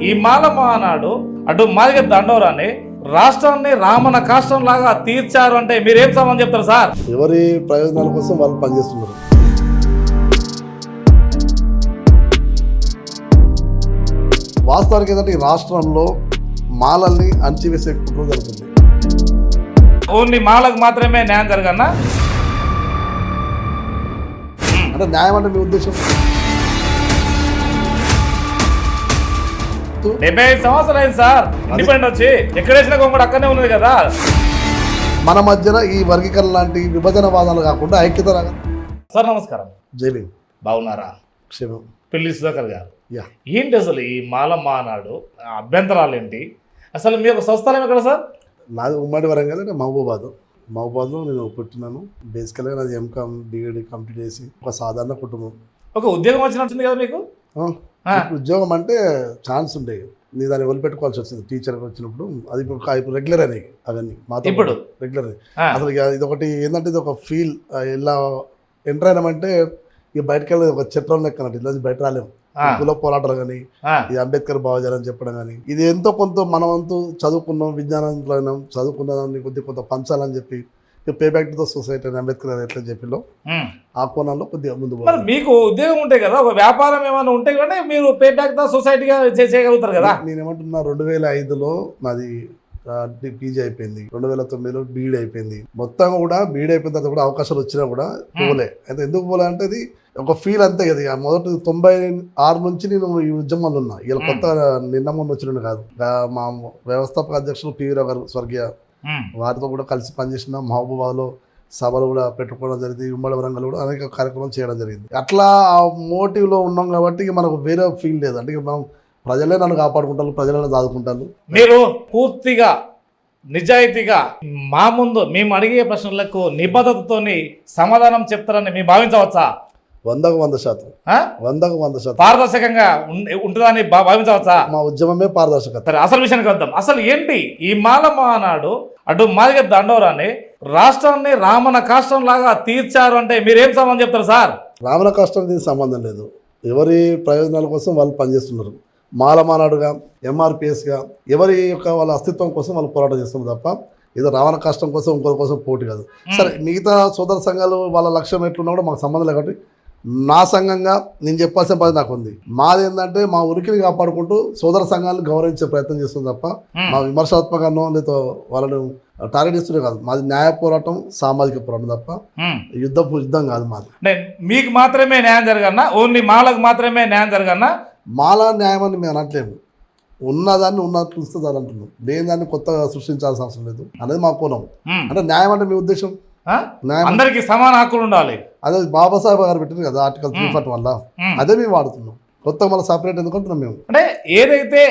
ఈ మాల మహానాడు అటు మాదిగ దండోరాన్ని రాష్ట్రాన్ని రామణ కాష్టం లాగా తీర్చారు అంటే మీరేం సమాధానం చెప్తారు సార్? ఎవరి ప్రయోజనాల కోసం వాళ్ళు పనిచేస్తున్నారు. వాస్తవానికి ఏంటంటే ఈ రాష్ట్రంలో మాలల్ని అణచివేసే కుట్ర జరుగుతుంది. ఓన్లీ మాలకు మాత్రమే న్యాయం జరగన్నా? అంటే న్యాయం అంటే మీ ఉద్దేశం 75 సంవత్సరాలు అయింది సార్ ఇండిపెండెంట్ వచ్చి. ఎక్కడేసిన కొంగడు అక్కడనే ఉన్నది కదా. మన మధ్యన ఈ వర్గీకరణ లాంటి విభజన వాదాలు కాకుండా ఐక్యత రాగా. సార్ నమస్కారం. జైలింగ్ బాగున్నారా? క్షేమం. పిల్లి సుధాకర్ గారు, యా. ఏంటి అసలు ఈ మాల మహానాడు అభ్యంతరాలు ఏంటి? అసలు మీ యొక్క స్వస్థలం ఎక్కడ సార్? నాది ఉమ్మడి వరంగల్, అంటే మహబూబాద్లో నేను పుట్టినాను. బేసికల్గా నాది ఎంకామ్ బీఈడి కంప్లీట్ చేసి ఒక సాధారణ కుటుంబం. ఒక ఉద్యోగం వచ్చినట్టుంది కదా మీకు? ఉద్యోగం అంటే ఛాన్స్ ఉండేవి, నీ దాన్ని వదిలిపెట్టుకోవాల్సి వచ్చింది. టీచర్ వచ్చినప్పుడు అది ఇప్పుడు రెగ్యులర్ అయినాయి అవన్నీ మాతో ఇప్పుడు రెగ్యులర్. అసలు ఇది ఒకటి ఏంటంటే ఇది ఒక ఫీల్. ఇలా ఎంటర్ అయినామంటే ఇక బయటకు వెళ్ళి ఒక చిత్రం లెక్క అన్నట్టు. ఇలా బయట రాలేము. కుల పోరాటాలు కానీ, ఇది అంబేద్కర్ భావజాలం చెప్పడం కానీ, ఇది ఎంతో కొంత మన వంతు చదువుకున్నాం, విజ్ఞానంలో అయినాం, చదువుకున్నదాన్ని కొంత పంచాలని చెప్పి pay back to the society అని అంబేద్కర్ అని ఎట్లా చెప్పిలో ఆ కోణంలో కొద్దిగా ముందు. మరి మీకు ఉద్యోగం ఉంటే కదా, ఒక వ్యాపారం ఏమైనా ఉంటే కానీ మీరు పే బ్యాక్ ద సొసైటీగా చేయగలుగుతారు కదా. నేనేమంటున్నా, 2005లో నాది పీజీ అయిపోయింది, 2009లో బీఈడి అయిపోయింది. మొత్తం కూడా బీఈడి అయిపోయిన తర్వాత కూడా అవకాశాలు వచ్చినా కూడా పోలే. అయితే ఎందుకు పోలే అంటే అది ఒక ఫీల్ అంతే కదా. మొదటి 96 నుంచి నేను ఈ ఉద్యమంలో ఉన్నా. ఇలా కొత్త నిన్న మొన్న వచ్చిన కాదు. మా వ్యవస్థాపక అధ్యక్షులు పివి రావు గారు స్వర్గీయ, వారితో కూడా కలిసి పనిచేసిన. మహబూబాద్లో సభలు కూడా పెట్టుకోవడం జరిగింది. ఉమ్మడి వరంగల్ కూడా అనేక కార్యక్రమాలు చేయడం జరిగింది. అట్లా ఆ మోటివ్లో ఉన్నాం కాబట్టి మనకు వేరే ఫీల్ లేదు. అంటే మనం ప్రజలే నన్ను కాపాడుకుంటారు, ప్రజలనే దాదుకుంటారు. మీరు పూర్తిగా నిజాయితీగా మా ముందు మేము అడిగే ప్రశ్నలకు నిబద్ధతతోని సమాధానం చెప్తారని మేము భావించవచ్చా? 100% 100% పారదర్శకంగా ఉంటుందని భావించవచ్చా? మా ఉద్యమమే పారదర్శకత. సరే, అసలు విషయానికి వద్దాం. అసలు ఏంటి ఈ మాల మహానాడు అటు మాదిగ దండోరాన్ని రాష్ట్రాన్ని రామణ కాష్టం లాగా తీర్చారు అంటే మీరేం సమాధానం చెప్తారు సార్? రామణ కాష్టం దీనికి సంబంధం లేదు. ఎవరి ప్రయోజనాల కోసం వాళ్ళు పనిచేస్తున్నారు. మాల మానాడుగా, ఎంఆర్పిఎస్గా ఎవరి యొక్క వాళ్ళ అస్తిత్వం కోసం వాళ్ళు పోరాటం చేస్తున్నారు తప్ప ఏదో రావణ కష్టం కోసం ఇంకొకరి కోసం పోటీ కాదు. సరే, మిగతా సోదర సంఘాలు వాళ్ళ లక్ష్యం ఎట్లున్నా కూడా మాకు సంబంధం లేదు. కాబట్టి నా సంఘంగా నేను చెప్పాల్సిన పని నాకు ఉంది. మాది ఏంటంటే మా ఉనికిని కాపాడుకుంటూ సోదర సంఘాలను గౌరవించే ప్రయత్నం చేస్తుంది తప్ప మా విమర్శాత్మకంగా లేదా వాళ్ళను టార్గెట్ ఇస్తుండే కాదు. మాది న్యాయ పోరాటం, సామాజిక పోరాటం తప్ప యుద్ధం కాదు మాది. మీకు మాత్రమే న్యాయం జరగన్నా? ఓన్లీ మాలకు మాత్రమే న్యాయం జరగన్నా? మాల న్యాయం అని మేము అనట్లేము. ఉన్నదాన్ని ఉన్నట్లు ఇస్తుంది అని అంటున్నాం. దేని దాన్ని కొత్తగా సృష్టించాల్సిన అవసరం లేదు అనేది మా కోణం. అంటే న్యాయం అంటే మీ ఉద్దేశం అందరికి సమాన హక్కులు ఉండాలి. అదే బాబాసాహెబ్ గారు పెట్టింది కదా ఆర్టికల్ 340 వల్ల. అదే మేము వాడుతున్నాం. కొత్త మళ్ళీ సపరేట్ ఎందుకుంటున్నాం మేము. అంటే ఏదైతే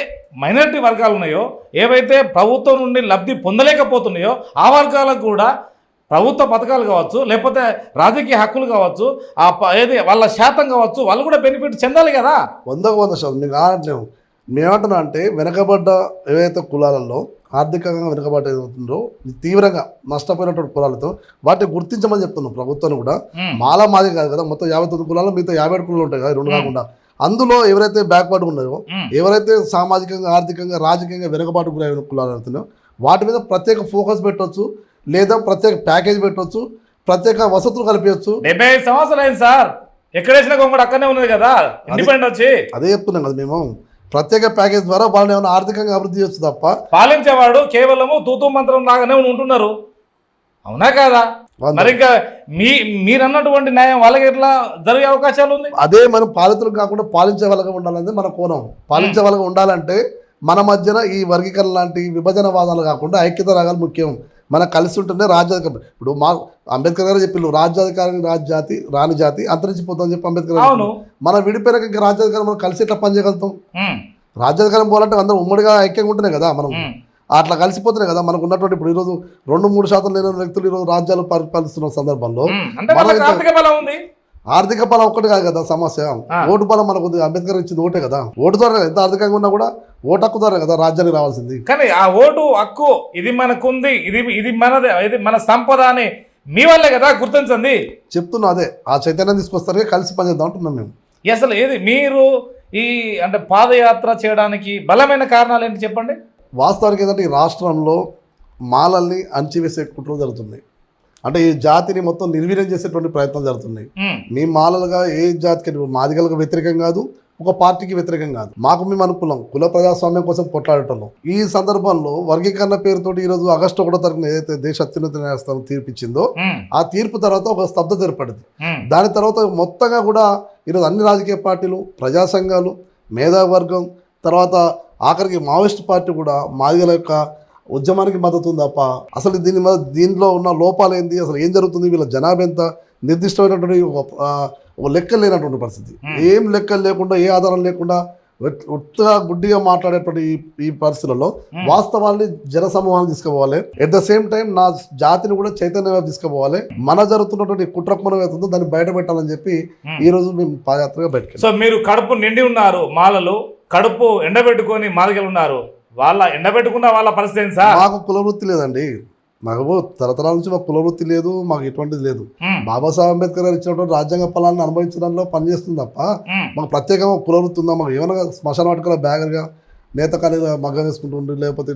మైనారిటీ వర్గాలు ఉన్నాయో, ఏవైతే ప్రభుత్వం నుండి లబ్ధి పొందలేకపోతున్నాయో ఆ వర్గాలకు కూడా ప్రభుత్వ పథకాలు కావచ్చు, లేకపోతే రాజకీయ హక్కులు కావచ్చు, ఏది వాళ్ళ శాతం కావచ్చు, వాళ్ళు కూడా బెనిఫిట్ చెందాలి కదా. 100% మీకు అనట్లేము. మేమంటున్నా అంటే వెనకబడ్డ ఏవైతే కులాలలో ఆర్థికంగా వెనుకబాటు ఏదవుతుందో తీవ్రంగా నష్టపోయినటువంటి కులాలతో వాటిని గుర్తించమని చెప్తున్నాం ప్రభుత్వాన్ని కూడా. మాది కాదు కదా, మొత్తం 59 కులాలు, మిగతా 57 కులాలు ఉంటాయి కదా, 2 కాకుండా. అందులో ఎవరైతే బ్యాక్వర్డ్ ఉన్నాయో, ఎవరైతే సామాజికంగా, ఆర్థికంగా, రాజకీయంగా వెనుకబాటు గురైన కులాలు అవుతున్నాయో వాటి మీద ప్రత్యేక ఫోకస్ పెట్టవచ్చు, లేదా ప్రత్యేక ప్యాకేజ్ పెట్టవచ్చు, ప్రత్యేక వసతులు కల్పించవచ్చు. 75 సంవత్సరాలు అయింది సార్, ఎక్కడేసిన కొంగడు అక్కడనే ఉన్నది కదా ఇండిపెండెంట్ వచ్చి. అదే చెప్తున్నాం కదా మేము. ప్రత్యేక ప్యాకేజ్ ద్వారా వాళ్ళని ఏమైనా ఆర్థికంగా అభివృద్ధి చేయొచ్చు తప్ప పాలించేవాడు కేవలము తూతూ మంత్రం లాగానే ఉంటున్నారు. అవునా కాదా? మరి ఇంకా మీరన్నటువంటి న్యాయం వాళ్ళకి ఎట్లా జరిగే అవకాశాలు ఉంది? అదే మనం పాలితులు కాకుండా పాలించే వాళ్ళగా ఉండాలనేది మన కోణం. పాలించే వాళ్ళగా ఉండాలంటే మన మధ్యన ఈ వర్గీకరణ లాంటి విభజన వాదాలు కాకుండా ఐక్యత రాగాలు ముఖ్యం. మనం కలిసి ఉంటేనే రాజ్యాధికారం. ఇప్పుడు మా అంబేద్కర్ గారు చెప్పిళ్ళు, రాజ్యాధికారాన్ని రాజ్యాతి రాని జాతి అంతరించిపోతుందని చెప్పి అంబేద్కర్ గారు. మనం విడిపోయినాక ఇంకా రాజ్యాధికారం మనం కలిసి ఎట్లా పనిచేయగలుగుతాం? రాజ్యాధికారం పోవాలంటే అందరం ఉమ్మడిగా ఐక్యంగా ఉంటేనే కదా. మనం అట్లా కలిసిపోతున్నాయి కదా. మనకు ఉన్నటువంటి ఇప్పుడు ఈరోజు 2-3% లేని వ్యక్తులు ఈరోజు రాజ్యాలు పరిపాలిస్తున్న సందర్భంలో ఆర్థిక బలం ఒక్కటి కాదు కదా సమస్య. ఓటు బలం మనకు ఉంది. అంబేద్కర్ ఇచ్చింది ఓటే కదా. ఓటు ద్వారా ఎంత ఆర్థికంగా ఉన్నా కూడా ఓటు హక్కు ద్వారా కదా రాజ్యానికి రావాల్సింది. కానీ ఆ ఓటు హక్కు ఇది మనకుంది, ఇది మనదే, ఇది మన సంపద అని మీ వల్లే కదా గుర్తించండి. చెప్తున్నా అదే ఆ చైతన్యం తీసుకొస్తారు, కలిసి పనిచేద్దాం అంటున్నాం మేము. అసలు ఏది మీరు ఈ అంటే పాదయాత్ర చేయడానికి బలమైన కారణాలు ఏంటి చెప్పండి? వాస్తవానికి ఏంటంటే ఈ రాష్ట్రంలో మాలల్ని అణచివేసే కుట్రలు జరుగుతున్నాయి. అంటే ఈ జాతిని మొత్తం నిర్వీర్యం చేసేటువంటి ప్రయత్నాలు జరుగుతున్నాయి. మీ మాలలుగా ఏ జాతికి మాదిగలకు వ్యతిరేకం కాదు, ఒక పార్టీకి వ్యతిరేకం కాదు. మాకు మేము అనుకున్నాం కుల ప్రజాస్వామ్యం కోసం కొట్లాడుతున్నాం. ఈ సందర్భంలో వర్గీకరణ పేరుతోటి ఈరోజు ఆగస్టు 1వ తారీఖున ఏదైతే దేశ అత్యున్నత న్యాయస్థానం తీర్పిచ్చిందో ఆ తీర్పు తర్వాత ఒక స్తబ్దత ఏర్పడింది. దాని తర్వాత మొత్తంగా కూడా ఈరోజు అన్ని రాజకీయ పార్టీలు, ప్రజా సంఘాలు, మేధావర్గం, తర్వాత ఆఖరికి మావోయిస్ట్ పార్టీ కూడా మాదిగల యొక్క ఉద్యమానికి మద్దతు ఉంది తప్ప అసలు దీనిలో ఉన్న లోపాలు ఏంది, అసలు ఏం జరుగుతుంది, వీళ్ళ జనాభా ఎంత, నిర్దిష్టమైనటువంటి ఒక లెక్కలు లేనటువంటి పరిస్థితి. ఏం లెక్కలు లేకుండా, ఏ ఆధారం లేకుండా ఉత్తగా గుడ్డిగా మాట్లాడేటువంటి ఈ పరిస్థితులలో వాస్తవాన్ని జనసమూహాన్ని తీసుకుపోవాలి. ఎట్ ద సేమ్ టైం నా జాతిని కూడా చైతన్యంగా తీసుకుపోవాలి. మన జరుగుతున్నటువంటి కుట్రకుమనం ఏతుందో దాన్ని బయట పెట్టాలని చెప్పి ఈ రోజు మేము పాదయాత్రగా బయటకు. సో మీరు కడుపు నిండి ఉన్నారు, మాలలు కడుపు ఎండబెట్టుకొని మాదిగలు ఉన్నారు. వాళ్ళ ఎండబెట్టుకున్న వాళ్ళ పరిస్థితి ఏంటి సార్? మాకు కులవృత్తి లేదండి. మాకు తరతరాల నుంచి మాకు కులవృత్తి లేదు, మాకు ఎటువంటిది లేదు. బాబాసాహెబ్ అంబేద్కర్ గారు ఇచ్చినటువంటి రాజ్యాంగ ఫలాన్ని అనుభవించడంలో పనిచేస్తుంది తప్ప మాకు ప్రత్యేకంగా కులవృత్తి ఉందా? మాకు ఏమైనా శ్మశాన వాటికల బ్యాగర్గా నేత కానీ మగ్గం వేసుకుంటుండ్రు, లేకపోతే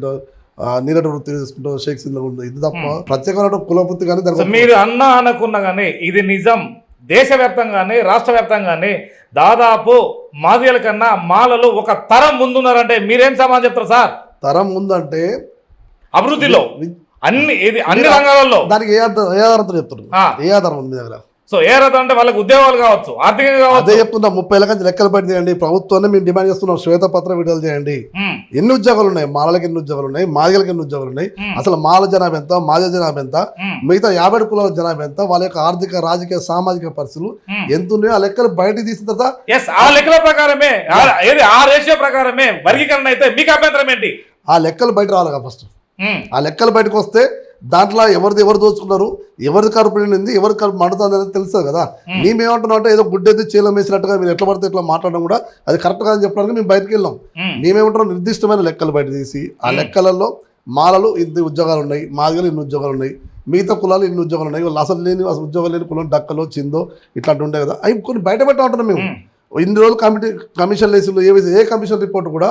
నీరట వృత్తి చేసుకుంటూ షేక్ సింగ్ ఉంటుంది, ఇది తప్ప ప్రత్యేకమైన కులవృత్తి కానీ. మీరు అనకున్నా కానీ ఇది నిజం. దేశవ్యాప్తంగానే రాష్ట్ర వ్యాప్తంగానే దాదాపు మాదిగల కన్నా మాలలు ఒక తరం ముందున్నారంటే మీరేం సమాధానం చెప్తారు సార్? తరం ముందంటే అభివృద్ధిలో అన్ని రంగాలలో దానికి ఏ ఆధారంతో చెప్తున్నారు? ఏ ఆధారం ఉంది మీ దగ్గర? సో ఏ రకం అంటే వాళ్ళకి ఉద్యోగాలు కావచ్చు, ఆర్థికంగా కావచ్చు. అదే చెప్తున్నా, 30 లక్షల లెక్కలు పెట్టి చేయండి. ప్రభుత్వాన్ని మేము డిమాండ్ చేస్తున్నాం, శ్వేతపత్రం విడుదల చేయండి. ఎన్ని ఉద్యోగాలు ఉన్నాయి? మాలలకు ఎన్ని ఉద్యోగాలు ఉన్నాయి? మాదిగలకు ఎన్ని ఉద్యోగాలు ఉన్నాయి? అసలు మాల జనాభా ఎంత, మాదిగ జనాభా ఎంత, మిగతా 50 కులాల జనాభా ఎంత, వాళ్ళ యొక్క ఆర్థిక, రాజకీయ, సామాజిక పరిస్థితులు ఎంత ఉన్నాయో ఆ లెక్కలు బయటకు తీసిన తర్వాత ఆ లెక్కల ప్రకారమే, ఆ రేషియో ప్రకారమే వర్గీకరణ అయితే మీకు అభ్యంతరం ఏంటి? ఆ లెక్కలు బయట రావాలి ఫస్ట్. ఆ లెక్కలు బయటకు వస్తే దాంట్లో ఎవరు దోచుకున్నారు, ఎవరి కడుపు నిండింది, ఎవరి కడుపు మండుతుంది అనేది తెలుస్తుంది కదా. మేమేమంటున్నాం అంటే ఏదో గుడ్డెత్తి చీలం వేసినట్టుగా మీరు ఎట్లా పడితే ఎట్లా మాట్లాడడం కూడా అది కరెక్ట్ కాదని చెప్పడానికి మేము బయటకు వెళ్ళాం. మేమేమంటున్నాం, నిర్దిష్టమైన లెక్కలు బయట తీసి ఆ లెక్కలలో మాలలు ఇన్ని ఉద్యోగాలు ఉన్నాయి, మాదిగలు ఇన్ని ఉద్యోగాలు ఉన్నాయి, మిగతా కులాలు ఇన్ని ఉద్యోగాలు ఉన్నాయి, వాళ్ళు అసలు ఉద్యోగాలు లేని కులం డక్కలో చిందో ఇట్లాంటి ఉంటాయి కదా, అవి కొన్ని బయట పెట్టమంటున్నాం మేము. ఇన్ని రోజులు కమిషన్ లేసులు ఏ కమిషన్ రిపోర్ట్ కూడా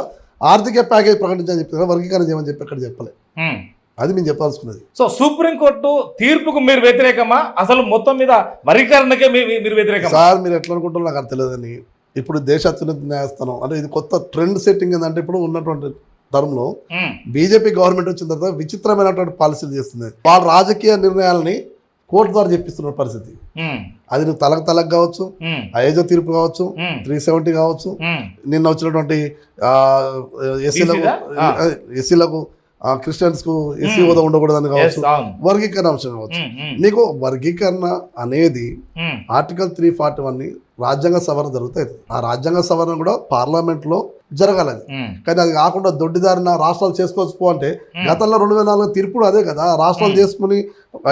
ఆర్థిక ప్యాకేజ్ ప్రకటించని చెప్పి వర్గీకరణ చేయమని చెప్పి ఎక్కడ చెప్పలే. అది మేము చెప్పాల్సుకున్నది. సో సుప్రీంకోర్టు తీర్పుకు మీరు వ్యతిరేకమా? అసలు మొత్తం మీద వర్గీకరణకే మీరు వ్యతిరేకమా? సార్ మీరు ఎట్లా అనుకుంటారో నాకు అది తెలియదని. ఇప్పుడు దేశ అత్యున్నత న్యాయస్థానం అంటే ఇది కొత్త ట్రెండ్ సెట్టింగ్ ఏంటంటే ఇప్పుడు ఉన్నటువంటి టర్మ్లో బీజేపీ గవర్నమెంట్ వచ్చిన తర్వాత విచిత్రమైనటువంటి పాలసీలు చేస్తుంది. వాళ్ళ రాజకీయ నిర్ణయాలని కోర్టు ద్వారా చెప్పిస్తున్న పరిస్థితి. అది నువ్వు తలకు కావచ్చు, అయోధ్య తీర్పు కావచ్చు, 370 కావచ్చు, నిన్న వచ్చినటువంటి ఎస్సీలకు క్రిస్టియన్స్ కు ఎస్సీ హోదా ఉండకూడదని కావచ్చు, వర్గీకరణ అంశం కావచ్చు. నీకు వర్గీకరణ అనేది ఆర్టికల్ 341 రాజ్యాంగ సవరణ జరుగుతుంది. ఆ రాజ్యాంగ సవరణ కూడా పార్లమెంట్ లో జరగాలని, కానీ అది కాకుండా దొడ్డిదారిన రాష్ట్రాలు చేసుకోవచ్చు అంటే గతంలో 2004 తీర్పుడు అదే కదా. రాష్ట్రాలు చేసుకుని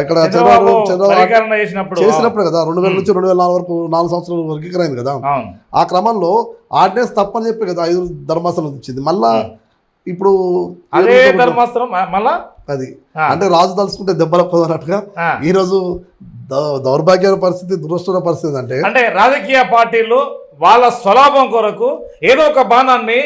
ఇక్కడ చేసినప్పుడు కదా 2000 నుంచి 2004 వరకు 4 సంవత్సరాలు వర్గీకరణ అయింది కదా. ఆ క్రమంలో ఆర్డినెన్స్ తప్పని చెప్పి కదా 5 ధర్మాసనం వచ్చింది. మళ్ళా ఇప్పుడు అదే ధర్మాసనం మళ్ళా అది అంటే రాజు తలుచుకుంటే దెబ్బలు కుదరనట్టుగా ఈ రోజు దౌర్భాగ్య పరిస్థితి, దురదృష్టమైన పరిస్థితి. అంటే రాజకీయ పార్టీలు వాళ్ళ స్వలాభం కొరకు ఏదో ఒక బాణాన్ని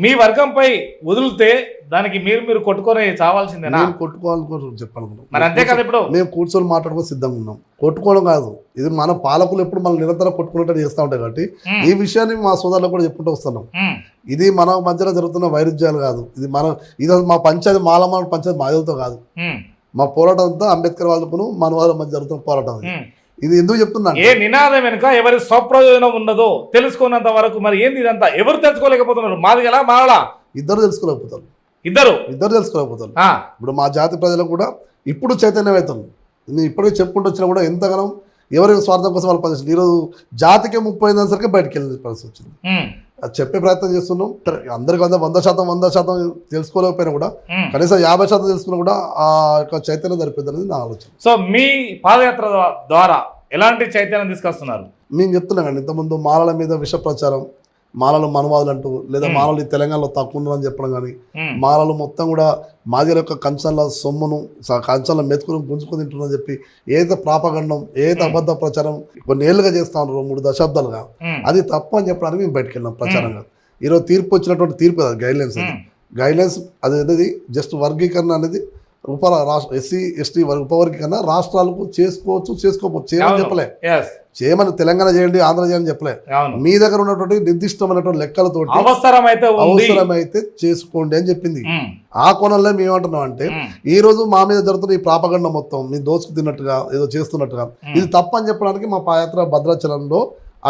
మీ వర్గంపై వదిలితే దానికి మీరు కొట్టుకొని చావాల్సిందేనా? కొట్టుకోవాలనుకో చెప్పాలనుకున్నాం. మరి అంతే కదా. ఇప్పుడు మేము కూర్చొని మాట్లాడుకో సిద్ధంగా ఉన్నాం. కొట్టుకోవడం కాదు, ఇది మన పాలకులు ఎప్పుడు మనం నిరంతరం కొట్టుకున్నట్టు చేస్తూ ఉంటాయి కాబట్టి ఈ విషయాన్ని మా సోదరులకు కూడా చెప్పుకుంటూ వస్తున్నాం. ఇది మన మధ్యలో జరుగుతున్న వైరుధ్యాలు కాదు, ఇది మా పంచాయతీ మాలమాల పంచాయతీ మాదిలతో కాదు. మా పోరాటం అంతా అంబేద్కర్ వాళ్ళకును మన వాళ్ళ మధ్య జరుగుతున్న పోరాటం. ఇది ఎందుకు చెప్తున్నా, ఏ నినాదం వెనుక ఎవరి స్వప్రయోజనం ఉన్నదో తెలుసుకున్నంత వరకు మరి ఏంది ఇదంతా ఎవరు తెలుసుకోలేకపోతున్నారు? మాదిగలా మాలా? ఇద్దరు తెలుసుకోలేకపోతారు. ఇద్దరు తెలుసుకోలేకపోతారు. ఇప్పుడు మా జాతి ప్రజలకు కూడా ఇప్పుడు చైతన్యం అవుతుంది. నేను ఇప్పటికే చెప్పుకుంటూ వచ్చినా కూడా ఎంతగానో ఎవరి స్వార్థం కోసం వాళ్ళు పనిచేస్తుంది. ఈరోజు జాతికే 30 సరికి బయటకు వెళ్ళే పరిస్థితి వచ్చింది. అది చెప్పే ప్రయత్నం చేస్తున్నాం. అందరికి 100% తెలుసుకోలేకపోయినా కూడా కనీసం 50% తెలుసుకున్నా కూడా ఆ యొక్క చైతన్యం సరిపోతుంది అనేది నా ఆలోచన. సో మీ పాదయాత్ర ద్వారా ఎలాంటి చైతన్యం తీసుకొస్తున్నారు? నేను చెప్తున్నా కానీ ఇంతకుముందు మాలల మీద విష ప్రచారం, మాలలు మనవాదులు అంటూ లేదా మాలలు ఈ తెలంగాణలో తక్కువ ఉన్నారని చెప్పడం కానీ మాలలు మొత్తం కూడా మాదిగల యొక్క కంచంల సొమ్మును కంచంల మెతుకును గుంజుకొని తింటున్నారని చెప్పి ఏదైతే ప్రాపగండం ఏదైతే అబద్ధ ప్రచారం కొన్ని ఏళ్ళుగా చేస్తా ఉన్నారు 3 దశాబ్దాలుగా అది తప్పు అని చెప్పడానికి మేము బయటకు వెళ్ళాం ప్రచారంగా. ఈరోజు తీర్పు వచ్చినటువంటి తీర్పు కదా గైడ్లైన్స్ గైడ్లైన్స్ అది అనేది జస్ట్ వర్గీకరణ అనేది ఎస్సీ ఎస్టీ ఉపవర్గీకరణ రాష్ట్రాలకు చేసుకోవచ్చు చేయమని చెప్పలే, చేయమని తెలంగాణ చేయండి ఆంధ్ర చేయండి చెప్పలే. మీ దగ్గర ఉన్నటువంటి నిర్దిష్టమైనటువంటి లెక్కలతో అవసరమైతే చేసుకోండి అని చెప్పింది. ఆ కోణంలో మేము ఏమంటున్నాం అంటే ఈ రోజు మా మీద జరుగుతున్న ఈ ప్రాపగండ మొత్తం మీ దోచుకు తిన్నట్టుగా ఏదో చేస్తున్నట్టుగా ఇది తప్పని చెప్పడానికి మా పాదయాత్ర భద్రాచలంలో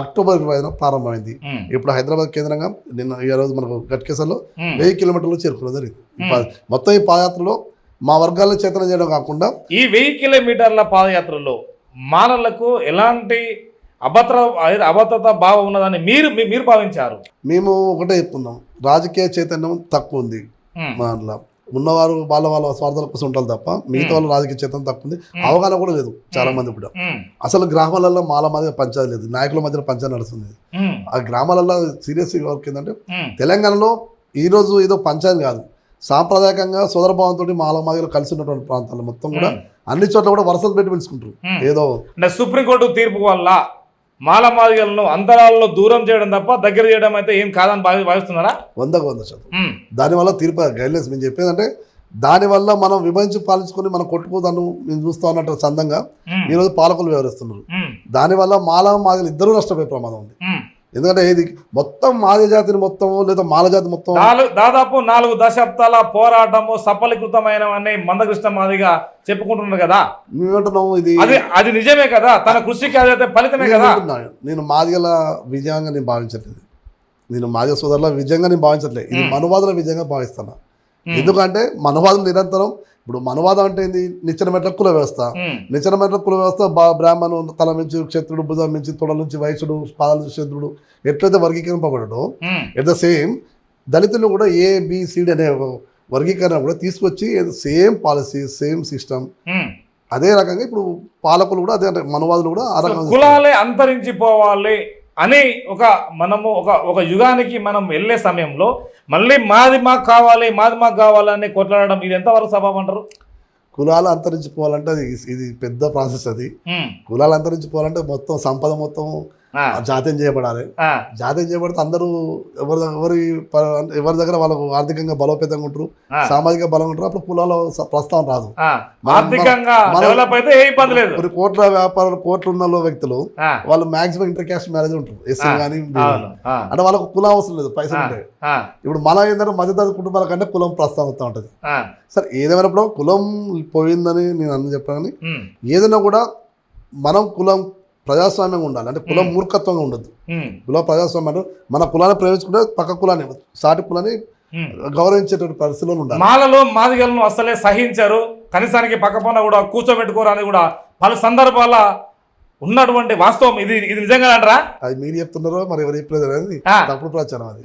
అక్టోబర్ 25న ప్రారంభమైంది. ఇప్పుడు హైదరాబాద్ కేంద్రంగా నిన్న ఈ రోజు మనకు గట్కేసర్లో 1000 కిలోమీటర్లు చేరుకోవడం జరిగింది. మొత్తం ఈ పాదయాత్రలో మా వర్గాలను చేతన చేయడం కాకుండా ఈ 1000 కిలోమీటర్ల పాదయాత్రలో మానవులకు ఎలాంటి అభద్రత భావం ఉన్నదని మీరు భావించారు? మేము ఒకటే చెప్తున్నాం, రాజకీయ చైతన్యం తక్కువ ఉంది మాలో. ఉన్నవారు వాళ్ళ స్వార్థాల కోసం ఉంటారు తప్ప మిగతా వాళ్ళు రాజకీయ చైతన్యం తక్కువ ఉంది. అవగాహన కూడా లేదు చాలా మంది కూడా. అసలు గ్రామాలలో మాల మధ్య పంచాయతీ లేదు, నాయకుల మధ్య పంచాయతీ నడుస్తుంది. ఆ గ్రామాలలో సీరియస్ వర్క్ ఏంటంటే తెలంగాణలో ఈరోజు ఏదో పంచాయతీ కాదు, సాంప్రదాయకంగా సోదరభావంతో మాల మాదిగలు కలిసి ఉన్నటువంటి ప్రాంతాలు మొత్తం కూడా అన్ని చోట్ల కూడా వరుసలు పెట్టి పిలుచుకుంటారు. ఏదో సుప్రీంకోర్టు తీర్పు వల్ల మాల మాదిగలను అంతరాలలో దూరం చేయడం తప్ప దగ్గర చేయడం అయితే ఏం కాదని భావిస్తున్నారా? 100%. దానివల్ల తీర్పు గైడ్లైన్స్ మేము చెప్పేదంటే దానివల్ల మనం విభజించి పాలించుకొని మనం కొట్టుకోదాన్ని మేము చూస్తా ఉన్నట్టు సందంగా ఈరోజు పాలకులు వ్యవహరిస్తున్నారు. దానివల్ల మాల మాదిగలు ఇద్దరు నష్టపోయే ప్రమాదం ఉంది. ఎందుకంటే ఇది మొత్తం మాదిగ జాతిని మొత్తం లేదా మాల జాతి మొత్తం దాదాపు 4 దశాబ్దాల పోరాటము సఫలీకృతమైన మందకృష్ణ మాదిగా చెప్పుకుంటున్నారు కదా. మేమంటున్నాము అది నిజమే కదా, తన కృషికి అదైతే ఫలితమే కదా. నేను మాదిగల విజయంగా నేను భావించట్లేదు, నేను మాదిగ సోదరుల విజయంగా నేను భావించట్లేదు, ఇది మనువాదుల విజయంగా భావిస్తాను. ఎందుకంటే మనువాదులు నిరంతరం ఇప్పుడు మనువాదం అంటే ఏంది? నిచ్చెన మెట్ల కుల వ్యవస్థ. నిచ్చెన మెట్ల కుల వ్యవస్థ బ్రాహ్మణు తల నుంచి క్షత్రుడు, భుజం నుంచి తొడల నుంచి వైశ్యుడు, పాదాల నుంచి శూద్రుడు ఎట్లయితే వర్గీకరింపబడటో ఎట్ ద సేమ్ దళితులు కూడా ABCD అనే వర్గీకరణ కూడా తీసుకొచ్చి సేమ్ పాలసీ సేమ్ సిస్టమ్ అదే రకంగా ఇప్పుడు పాలకులు కూడా అదే అంటే మనువాదులు కూడా ఆ రకంగా కులాలే అంతరించిపోవాలి అని మనము ఒక యుగానికి మనం వెళ్ళే సమయంలో మళ్ళీ మాది మాకు కావాలని కొట్లాడడం ఇది ఎంతవరకు సబబు అంటారు? కులాలు అంతరించిపోవాలంటే ఇది పెద్ద ప్రాసెస్. అది కులాలు అంతరించిపోవాలంటే మొత్తం సంపద మొత్తం జాతీయం చేయబడాలి. జాతీయం చేయబడితే అందరూ ఎవరి దగ్గర వాళ్ళకు ఆర్థికంగా బలోపేతంగా ఉంటారు, సామాజిక బలం ఉంటారు. అప్పుడు కులాల ప్రస్తావన రాదు. కొన్ని కోట్ల వ్యాపారాలు కోట్లు ఉన్న వ్యక్తులు వాళ్ళు మాక్సిమం ఇంటర్ క్యాస్ట్ మ్యారేజ్ ఉంటారు. ఎస్సీ కానీ అంటే వాళ్ళకు కులం అవసరం లేదు, పైసలు ఉంటాయి. ఇప్పుడు మన ఏంటంటే మధ్యతరగతి కుటుంబాల కంటే కులం ప్రస్తావన వస్తూ ఉంటుంది. సరే ఏదేమైనప్పుడు కులం పోయిందని నేను అన్న చెప్పాను. ఏదైనా కూడా మనం కులం ప్రజాస్వామ్యంగా ఉండాలి, అంటే కులం మూర్ఖత్వంగా ఉండదు. కులం ప్రజాస్వామ్యం మన కులాన్ని ప్రేమించుకుంటే పక్క కులాన్ని సాటి కులాన్ని గౌరవించేటువంటి పరిస్థితుల్లో ఉండాలి. మాలలో మాదిగలను అసలే సహించారు, కనీసానికి పక్కపన్న కూడా కూర్చోబెట్టుకోరు అని కూడా పలు సందర్భాల ఉన్నటువంటి వాస్తవం. ఇది నిజంగా అంటారా? అది మీరు చెప్తున్నారో మరి ఎవరు చెప్పలేదు అనేది తప్పుడు ప్రచారం. అది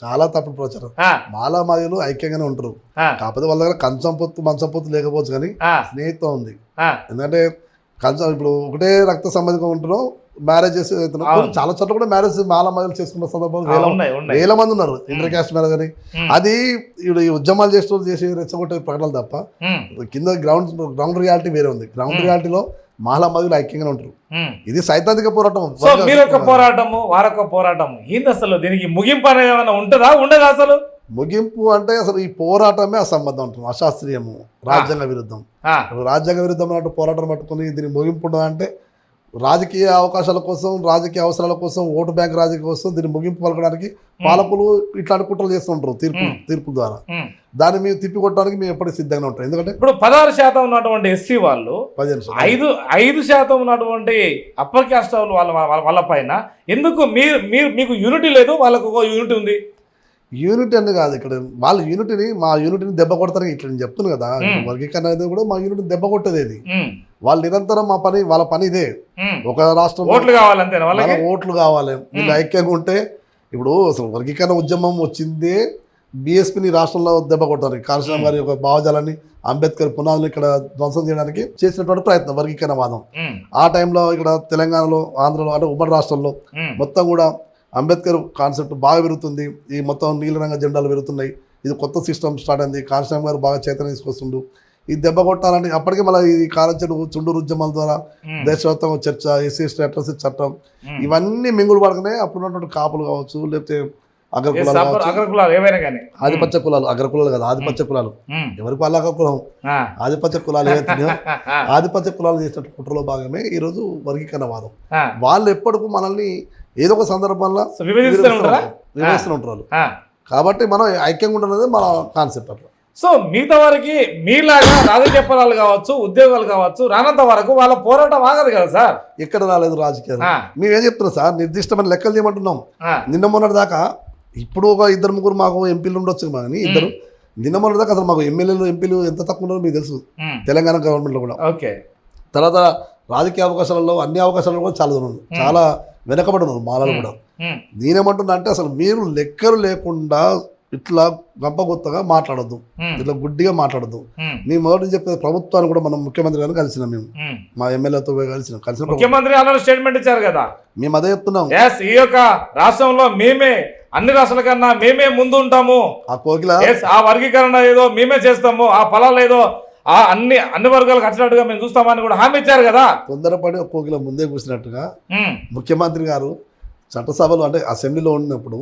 చాలా తప్పుడు ప్రచారం. మాలా మాదిగలు ఐక్యంగానే ఉంటారు, కాకపోతే వాళ్ళ దగ్గర కంచం పొత్తు మంచం పొత్తు లేకపోవచ్చు కానీ స్నేహితం ఉంది. ఎందుకంటే కంచం ఇప్పుడు ఒకటే రక్త సంబంధంగా ఉంటున్నాం, మ్యారేజ్ చేసి చాలా చోట్ల కూడా మ్యారేజ్ మాల మాదిగలు చేసుకున్న సందర్భాలు వేల మంది ఉన్నారు ఇంటర్ క్యాస్ట్ మ్యారేజ్ అని. అది ఇప్పుడు ఈ ఉద్యమాలు చేసి రెచ్చగొట్టే ప్రకటనలు తప్ప కింద గ్రౌండ్ రియాలిటీ వేరే ఉంది. గ్రౌండ్ రియాలిటీలో మాల మాదిగలు ఐక్యంగా ఉంటారు. ఇది సైద్ధాంతిక పోరాటం, మీరొక పోరాటము వారొక పోరాటం. ఏంది అసలు దీనికి ముగింపు అనేది ఏమైనా ఉంటుందా ఉండదా? అసలు ముగింపు అంటే అసలు ఈ పోరాటమే అసంబద్ధం ఉంటుంది, అశాస్త్రీయము, రాజ్యాంగ విరుద్ధం. రాజ్యాంగ విరుద్ధం అన్నట్టు పోరాటం పట్టుకుని దీనికి ముగింపు ఉండదా అంటే రాజకీయ అవకాశాల కోసం, రాజకీయ అవసరాల కోసం, ఓటు బ్యాంక్ రాజకీయ కోసం దీన్ని ముగింపు పలకడానికి పాలకులు ఇట్లాంటి కుట్రలు చేస్తుంటారు తీర్పు ద్వారా. దాన్ని మేము తిప్పికొట్టడానికి మేము ఎప్పటికీ సిద్ధంగా ఉంటాం. ఎందుకంటే ఇప్పుడు 16% ఉన్నటువంటి ఎస్సీ వాళ్ళు 5% ఉన్నటువంటి అప్పర్ క్యాస్ట్ వాళ్ళ పైన ఎందుకు మీకు యూనిటీ లేదు, వాళ్ళకు ఒక యూనిటీ ఉంది? యూనిటీ అని కాదు, ఇక్కడ వాళ్ళ మా యూనిటీని దెబ్బ కొడతారు. ఇట్లా నేను చెప్తున్నాను కదా, వర్గీకరణ అనేది కూడా మా యూనిటీని దెబ్బ కొట్టేది. వాళ్ళు నిరంతరం వాళ్ళ పని ఇదే. ఒక రాష్ట్రం ఓట్లు కావాలంటే ఓట్లు కావాలి, వీళ్ళు ఐక్యంగా ఉంటే. ఇప్పుడు అసలు వర్గీకరణ ఉద్యమం వచ్చిందే బీఎస్పీని రాష్ట్రంలో దెబ్బ కొట్టారు. కాళేశ్వరం గారి యొక్క భావజాలాన్ని, అంబేద్కర్ పునాదులు ఇక్కడ ధ్వంసం చేయడానికి చేసినటువంటి ప్రయత్నం వర్గీకరణ వాదం. ఆ టైంలో ఇక్కడ తెలంగాణలో, ఆంధ్రలో అంటే ఉమ్మడి రాష్ట్రంలో మొత్తం కూడా అంబేద్కర్ కాన్సెప్ట్ బాగా పెరుగుతుంది. ఈ మొత్తం నీలిరంగ జెండాలు పెరుగుతున్నాయి. ఇది కొత్త సిస్టమ్ స్టార్ట్ అయింది. కాంశీరామ్ గారు బాగా చైతన్యం తీసుకొస్తుండు. ఈ దెబ్బ కొట్టాలంటే అప్పటికే మళ్ళీ ఈ కారంచెడు చుండూరు ఉద్యమాల ద్వారా దేశవ్యాప్తంగా చర్చ, ఎస్సీ స్టేటస్ చట్టం, ఇవన్నీ మింగుడు పడకనే అప్పుడున్నటువంటి కాపులు కావచ్చు, లేకపోతే అగ్రకులాలు ఏవైనా కానీ ఆధిపత్య కులాలు, అగ్రకులాలు కాదు ఆధిపత్య కులాలు, ఎవరికి వాళ్ళ కులం ఆధిపత్య కులాలు ఏవైతున్నాయో ఆధిపత్య కులాలు చేసిన కుట్రలో భాగమే ఈరోజు వర్గీకరణవాదం. వాళ్ళు ఎప్పటికూ మనల్ని ఏదో ఒక సందర్భంలో వివరిస్తూ ఉంటారు. కాబట్టి మనం ఐక్యంగా ఉండేది మన కాన్సెప్ట్. అట్లా సో మిగతా వారికి మీలాగా రాజకీయ పదాలు కావచ్చు, ఉద్యోగాలు కావచ్చు రానంత వరకు వాళ్ళ పోరాటం ఆగదు కదా సార్. ఎక్కడ రాలేదు రాజకీయాలు. మేమేం చెప్తున్నాం సార్, నిర్దిష్టమైన లెక్కలు చేయమంటున్నాం. నిన్న మొన్నటి దాకా ఇప్పుడు ఒక 2-3 మాకు ఎంపీలు ఉండొచ్చు కానీ ఇద్దరు, నిన్న మొన్నటి దాకా అసలు మాకు ఎమ్మెల్యేలు ఎంపీలు ఎంత తక్కువ ఉన్నారో మీకు తెలుసు తెలంగాణ గవర్నమెంట్లో కూడా. ఓకే, తర్వాత రాజకీయ అవకాశాలలో అన్ని అవకాశాలలో కూడా చాలా వెనకబడి ఉన్నారు మాలలు కూడా. నేనేమంటున్నా అంటే అసలు మీరు లెక్కలు లేకుండా ఇట్లా గంపగొత్తగా మాట్లాడద్దు, ఇట్లా గుడ్డిగా మాట్లాడద్దు. మేము మొదటి చెప్పేది ప్రభుత్వాన్ని కూడా మనం ముఖ్యమంత్రి గారిని కలిసినాం, మేము మా ఎమ్మెల్యేతో కలిసిన ముఖ్యమంత్రి స్టేట్మెంట్ ఇచ్చారు కదా, మేము అదే చెప్తున్నాం. ఈ యొక్క రాష్ట్రంలో మేమే అన్ని రాష్ట్రాల కన్నా మేమే ముందు ఉంటాము, ఆ కోకిల ఆ వర్గీకరణ ఏదో మేమే చేస్తాము, ఆ ఫలాలు ఏదో ఆ అన్ని వర్గాలకు వచ్చినట్టుగా మేము చూస్తామని కూడా హామీ ఇచ్చారు కదా. తొందరపడి కోకిల ముందే కూర్చున్నట్టుగా ముఖ్యమంత్రి గారు చట్టసభలో అంటే అసెంబ్లీలో ఉన్నప్పుడు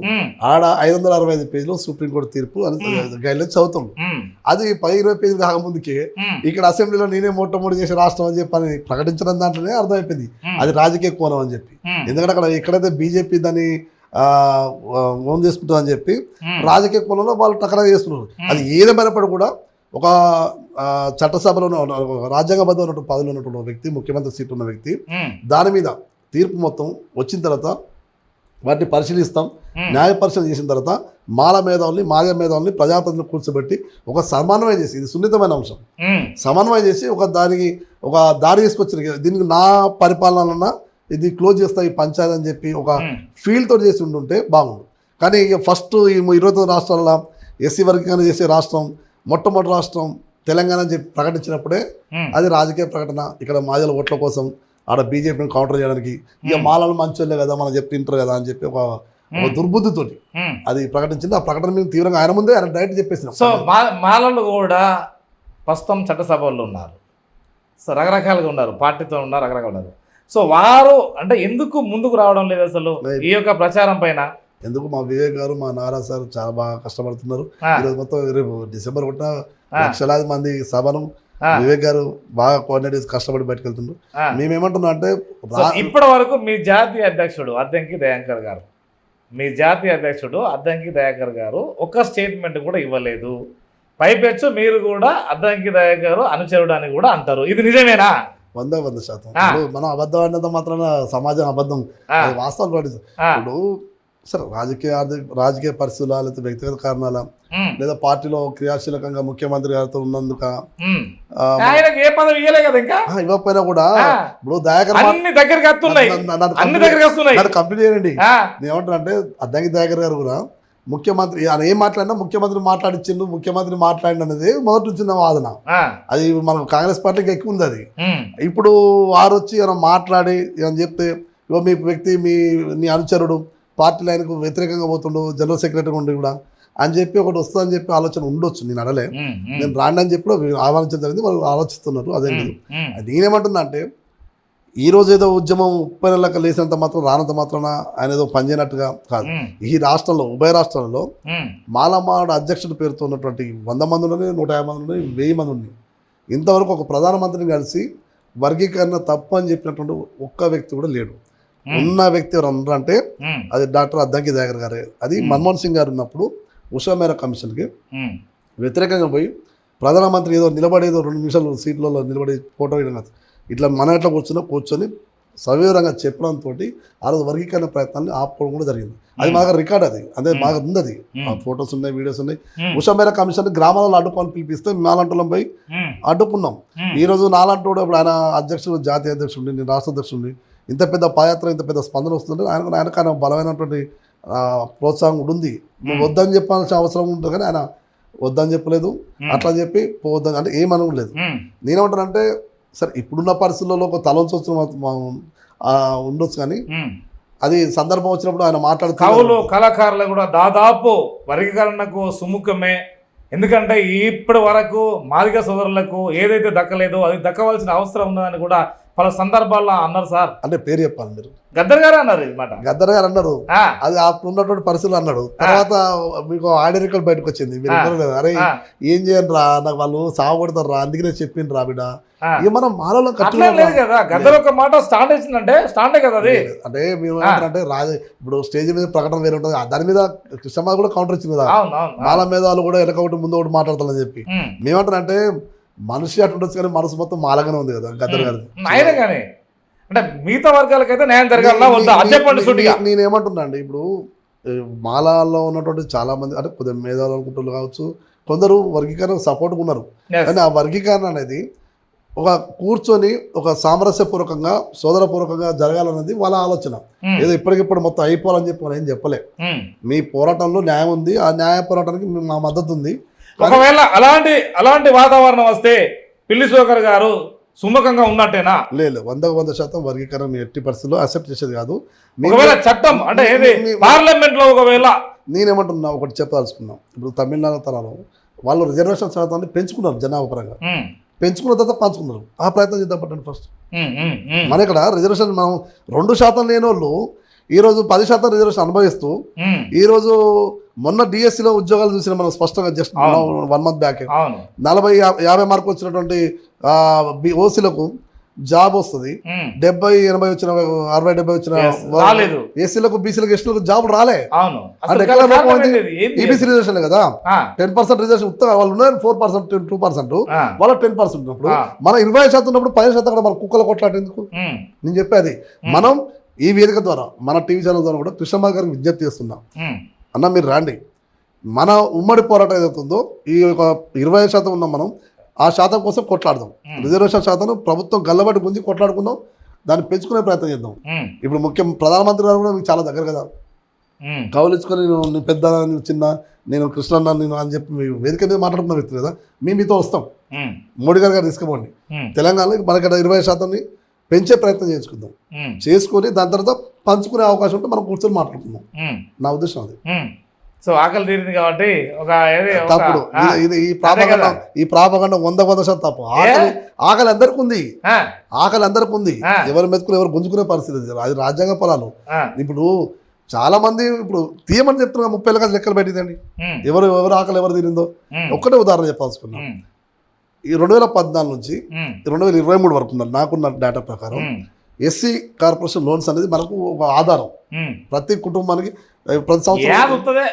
ఆడ 565 పేజీలు సుప్రీంకోర్టు తీర్పు గైడ్లైన్స్ చదువుతాడు. అది 10-20 పేజీలు కాకముందుకే ఇక్కడ అసెంబ్లీలో నేనే మొట్టమొదటి చేసే రాష్ట్రం అని చెప్పి అని ప్రకటించడం దాంట్లోనే అర్థమైపోయింది అది రాజకీయ కోణం అని చెప్పి. ఎందుకంటే అక్కడ ఎక్కడైతే బీజేపీ దాన్ని ఓన్ చేసుకుంటుంది అని చెప్పి రాజకీయ కోణంలో వాళ్ళు టకరా చేస్తున్నారు. అది ఏదేమైనప్పుడు కూడా ఒక చట్టసభలో రాజ్యాంగబద్ధం ఉన్నటువంటి పదవిలో ఉన్నటువంటి వ్యక్తి, ముఖ్యమంత్రి సీట్ ఉన్న వ్యక్తి, దాని మీద తీర్పు మొత్తం వచ్చిన తర్వాత వాటిని పరిశీలిస్తాం. న్యాయ పరిశీలన చేసిన తర్వాత మాల మేధావుల్ని ప్రజాప్రతినిధులు కూర్చోబెట్టి ఒక సమన్వయం చేసి, ఇది సున్నితమైన అంశం, సమన్వయం చేసి ఒక దారి తీసుకొచ్చిన దీనికి నా పరిపాలన ఇది క్లోజ్ చేస్తా ఈ పంచాయతీ అని చెప్పి ఒక ఫీల్ తోటి చేసి ఉంటుంటే బాగుండు. కానీ ఇక ఫస్ట్ ఈ 29 రాష్ట్రాల ఎస్సీ వర్గీకరణ చేసే రాష్ట్రం మొట్టమొదటి రాష్ట్రం తెలంగాణ అని చెప్పి ప్రకటించినప్పుడే అది రాజకీయ ప్రకటన. ఇక్కడ మాజల ఓట్ల కోసం ఆడ బీజేపీని కౌంటర్ చేయడానికి ఇక మాలలు మంచోళ్ళే కదా మనం చెప్పి తింటారు కదా అని చెప్పి ఒక దుర్బుద్ధితోటి అది ప్రకటించింది. ఆ ప్రకటన మీద తీవ్రంగా ఆయన ముందే ఆయన డైరెక్ట్ చెప్పేసిన. సో మాలలు కూడా ప్రస్తుతం చట్టసభల్లో ఉన్నారు, సో రకరకాలుగా ఉన్నారు, పార్టీతో ఉన్నారు, రకరకాలు ఉన్నారు. సో వారు అంటే ఎందుకు ముందుకు రావడం లేదు అసలు ఈ యొక్క ప్రచారం పైన? ఎందుకు మా వివేక్ గారు, మా నారా సార్ చాలా బాగా కష్టపడుతున్నారు. ఈరోజు మొత్తం రేపు డిసెంబర్ 1 లక్షలాది మంది సభను వివేక్ గారు బాగా కోఆర్డినేట్ చేసి కష్టపడి బయటకెళ్తుండ్రు. మేమేమంటున్నాం అంటే ఇప్పటి వరకు మీ జాతీయ అధ్యక్షుడు అద్దంకి దయాకర్ గారు ఒక స్టేట్మెంట్ కూడా ఇవ్వలేదు. పైపెచ్చు మీరు కూడా అద్దంకి దయాకర్ గారు అనుచరుడు అని కూడా అంటారు, ఇది నిజమేనా? 100% మనం అబద్ధం అన్నంత మాత్రాన సమాజం అబద్ధం, వాస్తవాలు పాటిస్తాం. ఇప్పుడు సరే రాజకీయ పరిస్థితుల లేదా వ్యక్తిగత కారణాల లేదా పార్టీలో క్రియాశీలకంగా ముఖ్యమంత్రి గారితో ఉన్నందుక ఇవ్వకపోయినా కూడా ఇప్పుడు కంప్లీట్ చేయండి. నేను ఏమంటానంటే అద్దంకి దయాకర్ గారు కూడా ముఖ్యమంత్రి ఆయన ఏం మాట్లాడినా ముఖ్యమంత్రి మాట్లాడిచ్చిండు, ముఖ్యమంత్రి మాట్లాడిన అనేది మొదటి వచ్చిన వాదన. అది మనం కాంగ్రెస్ పార్టీకి ఎక్కువ ఉంది. అది ఇప్పుడు వారు వచ్చి ఏమైనా మాట్లాడి ఏమైనా చెప్తే ఇవ్వ మీ వ్యక్తి నీ అనుచరుడు పార్టీలో ఆయనకు వ్యతిరేకంగా పోతుండు, జనరల్ సెక్రటరీ ఉండి కూడా అని చెప్పి ఒకటి వస్తుందని చెప్పి ఆలోచన ఉండొచ్చు. నేను అడలే, నేను రాండి అని చెప్పి ఆహ్వానించడం జరిగింది, వాళ్ళు ఆలోచిస్తున్నారు. అదే నేనేమంటున్నా అంటే ఈరోజు ఏదో ఉద్యమం 30 నెలలకు లేసినంత మాత్రం రానంత మాత్రాన ఆయన ఏదో పనిచేయనట్టుగా కాదు. ఈ రాష్ట్రంలో ఉభయ రాష్ట్రాలలో మాలమాడ అధ్యక్షుడి పేరుతో ఉన్నటువంటి 100 మంది ఉన్నాయి, 150 మంది ఉన్నాయి, 1000 మంది ఉన్నాయి. ఇంతవరకు ఒక ప్రధానమంత్రిని కలిసి వర్గీకరణ తప్పు అని చెప్పినటువంటి ఒక్క వ్యక్తి కూడా లేడు. ఉన్న వ్యక్తి ఎవరు అంటే అది డాక్టర్ అద్దంకి దయాకర్ గారే. అది మన్మోహన్ సింగ్ గారు ఉన్నప్పుడు ఉషా మేరా కమిషన్కి వ్యతిరేకంగా పోయి ప్రధానమంత్రి ఏదో నిలబడేదో 2 నిమిషాలు సీట్లలో నిలబడి ఫోటో వేయడం ఇట్లా మన ఎట్లా కూర్చొని సవివరంగా చెప్పడంతో ఆ రోజు వర్గీకరణ ప్రయత్నాన్ని ఆపుకోవడం కూడా జరిగింది. అది మా దగ్గర రికార్డ్, అది అదే బాగా ఉంది, అది ఫొటోస్ ఉన్నాయి, వీడియోస్ ఉన్నాయి. ఉషా మేరా కమిషన్ గ్రామాలలో అడ్డుకొని పిలిపిస్తే నాలంటోళ్ళం పోయి అడ్డుకున్నాం. ఈ రోజు నాలంటూ ఇప్పుడు ఆయన అధ్యక్షుడు, జాతీయ అధ్యక్షుడు, నేను రాష్ట్ర అధ్యక్షుడిని, ఇంత పెద్ద పాదయాత్ర ఇంత పెద్ద స్పందన వస్తుంటే ఆయనకు బలమైనటువంటి ప్రోత్సాహం కూడా ఉంది. నువ్వు వద్దని చెప్పాల్సిన అవసరం ఉంటుంది కానీ ఆయన వద్దని చెప్పలేదు, అట్లా చెప్పి పోవద్దని అంటే ఏమనలేదు. నేనేమంటానంటే సరే ఇప్పుడున్న పరిస్థితుల్లో ఒక తలంచొచ్చు ఉండొచ్చు కానీ అది సందర్భం వచ్చినప్పుడు ఆయన మాట్లాడుతూ కవులు కళాకారులు కూడా దాదాపు వర్గీకరణకు సుముఖమే. ఎందుకంటే ఇప్పటి వరకు మాదిగ సోదరులకు ఏదైతే దక్కలేదో అది దక్కవలసిన అవసరం ఉన్నదని కూడా పలు సందర్భాల్లో అన్నారు సార్. అంటే పేరు చెప్పాలి మీరు, గద్దర్ గారు అన్నారు ఇది మాట. గద్దర్ గారు అన్నారు, అది అప్పుడు ఉన్నటువంటి పరిస్థితులు అన్నాడు. తర్వాత మీకు ఆడియో రికార్డ్ బయటకు వచ్చింది, మీరు ఇవ్వలేదు. అరే ఏం చేయను రా, నాకు వాళ్ళు సాగొడతారు రా, అందుకనే చెప్పిండ్రు రా బిడ్డ. ఇక మనం మానవులను లేదు కదా, గద్దర్ ఒక మాట స్టార్ట్ ఇచ్చిందంటే స్టార్టే కదా అది. అంటే మీరు ఏమంటారంటే రాజు ఇప్పుడు స్టేజ్ మీద ప్రకటన వేరే ఉంటుంది, దాని మీద కృష్ణమాధ కూడా కౌంటర్ ఇచ్చింది కదా, మాల మీద వాళ్ళు కూడా వెనక ఒకటి ముందు ఒకటి మాట్లాడతారని చెప్పి. మేమంటారంటే మనిషి అటు ఉండొచ్చు కానీ మనసు మొత్తం మాలగానే ఉంది కదా గద్దర్ గారి. ఆయన కానీ అంటే మిగతా వర్గాలకైతే న్యాయం జరగాలా వద్దా చెప్పండి సూటిగా. నేనేమంటున్నా అండి, ఇప్పుడు మాలాల్లో ఉన్నటువంటి చాలా మంది అంటే కొద్దిగా మేధావులు అనుకుంటున్నారు కావచ్చు, కొందరు వర్గీకరణ సపోర్ట్గా ఉన్నారు. కానీ ఆ వర్గీకరణ అనేది ఒక కూర్చొని ఒక సామరస్యపూర్వకంగా సోదరపూర్వకంగా జరగాలన్నది వాళ్ళ ఆలోచన. ఏదో ఇప్పటికిప్పుడు మొత్తం అయిపోవాలని చెప్పి మనం ఏం చెప్పలే. మీ పోరాటంలో న్యాయం ఉంది, ఆ న్యాయ పోరాటానికి మా మద్దతు ఉంది. ఒకవేళ అలాంటి వాతావరణం వస్తే పిల్లి సుధాకర్ గారు సుముఖంగా ఉన్నట్టేనా? లేదు, 100% వర్గీకరణ ఎట్టి పరిస్థితుల్లో అక్సెప్ట్ చేసేది కాదు. ఒకవేళ చట్టం అంటే ఏది పార్లమెంట్ లో ఒకవేళ నేనేమంటున్నా ఒకటి చెప్పదలుచుకున్నాం. ఇప్పుడు తమిళనాడు తరాలు వాళ్ళు రిజర్వేషన్ శాతాన్ని పెంచుకున్నారు, జనాభా పరంగా పెంచుకున్న తర్వాత పంచుకున్నారు. ఆ ప్రయత్నం చేద్దాం పట్టండి ఫస్ట్. మన ఇక్కడ రిజర్వేషన్ మనం 2% లేని వాళ్ళు ఈరోజు 10% రిజర్వేషన్ అనుభవిస్తూ ఈరోజు మొన్న డిఎస్సిలో ఉద్యోగాలు చూసిన మనం స్పష్టంగా జస్ట్ 1 month బ్యాక్ 40-50 మార్కులు వచ్చినటువంటి ఓసీలకు జాబ్ వస్తుంది, 70-80 వచ్చిన 60-70 వచ్చిన ఎస్సీలకు బీసీలకు ఎస్టీలకు జాబ్ రాలే. అంటే ఎక్కడ ఈబీసీ రిజర్వేషన్ కదా, 10% రిజర్వేషన్ ఉత్తగా వాళ్ళు ఉన్నారు, 4% 2% వాళ్ళ 10% ఉన్నప్పుడు మన 20% ఉన్నప్పుడు 10% కూడా మన కుక్కల కొట్లాటేందుకు. నేను చెప్పేది మనం ఈ వేదిక ద్వారా మన టీవీ ఛానల్ ద్వారా కూడా కృష్ణమాధ గారికి విజ్ఞప్తి చేస్తున్నాం. అన్న మీరు రాండి, మన ఉమ్మడి పోరాటం ఏదవుతుందో ఈ ఒక 20% ఉన్నాం మనం, ఆ శాతం కోసం కొట్లాడదాం. రిజర్వేషన్ శాతం ప్రభుత్వం గల్లబట్టి గుంజి కొట్లాడుకుందాం, దాన్ని పెంచుకునే ప్రయత్నం చేద్దాం. ఇప్పుడు ముఖ్యం ప్రధానమంత్రి గారు కూడా మీకు చాలా దగ్గర కదా, కౌలించుకొని నేను పెద్ద నేను చిన్న నేను కృష్ణన్న నేను అని చెప్పి మీ వేదిక మీద మాట్లాడుతున్న వ్యక్తి కదా, మీతో వస్తాం. మోడీ గారు తీసుకోండి, తెలంగాణలో మనకి 20% పెంచే ప్రయత్నం చేసుకుందాం, చేసుకొని దాని తర్వాత పంచుకునే అవకాశం ఉంటే మనం కూర్చొని మాట్లాడుకుందాం. నా ఉద్దేశం అది. సో ఆకలి తీరింది కాబట్టి ఒక తప్పుడు ఇది ఈ ప్రాపగండ 100% తప్పు. ఆకలి అందరికి ఉంది, ఆకలి అందరికి ఉంది, ఎవరు మెతుకుని ఎవరు గుంజుకునే పరిస్థితి, అది రాజ్యాంగ ఫలాలు. ఇప్పుడు చాలా మంది ఇప్పుడు తీయమని చెప్తున్నా 30 ఏళ్ళ లెక్కలు పెట్టిందండి, ఎవరు ఆకలి ఎవరు తీరిందో. ఒక్కటే ఉదాహరణ చెప్పాల్సుకున్నాం. ఈ 2014 నుంచి 2023 వరకు ఉన్నారు నాకున్న డేటా ప్రకారం ఎస్సీ కార్పొరేషన్ లోన్స్ అనేది మనకు ఒక ఆధారం. ప్రతి కుటుంబానికి ప్రతి సంవత్సరం